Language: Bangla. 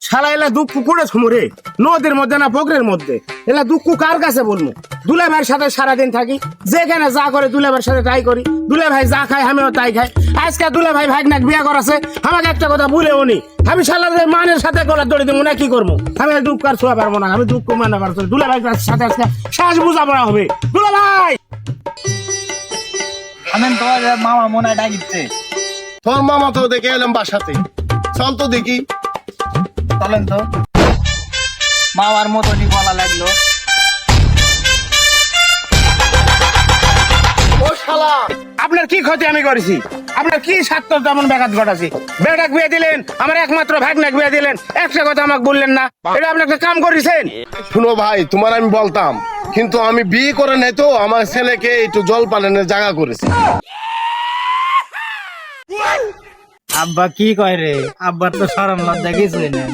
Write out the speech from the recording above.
শালা এলা দুঃখ করে রে নদীর মধ্যে না পুকুরের মধ্যে, এলা দুঃখ কার কাছে বলবো? দুলা ভাইয়ের সাথে সারাদিন থাকি, যেখানে যা করে দুলা ভাইয়ের সাথে তাই করি, দুলা ভাই যা খায় আমিও তাই খাই। আজকে দুলা ভাই ভাগনাক বিয়া করাছে, আমাকে একটা কথা ভুলেও নি, আমি শালা মানের সাথে গলার দড়ি দেবো না, কি করবো? আমি দুঃখ আর ছোঁয়া পারবো না, আমি দুঃখ মানে পারবো। দুলা ভাই সাথে আজকে শ্বাস বুঝা পড়া হবে। দুলা ভাই আমি তোমার মামা মনে হয় ডাকিচ্ছে। তোর মামা তো দেখে এলাম বাসাতে, চল তো দেখি। চলেন তো, মামার মতনই বলা লাগলো। ও শালা, আপনার কি ক্ষতি আমি করেছি? আপনার কি স্বার্থ তেমন ব্যাঘাত ঘটাছি? বেটাক বিয়ে দিলেন, আমার একমাত্র ভাগনাক বিয়ে দিলেন, একটা কথা আমাকে বললেন না, এটা আপনি একটা কাম করেছেন। শুনো ভাই, তোমার আমি বলতাম, কিন্তু আমি বিয়ে করে নাই তো, আমার ছেলেকে একটু জল পালনের জায়গা করেছি। আব্বা কি কয় রে? আব্বার তো শরম লজ্জা কিছুই নেই।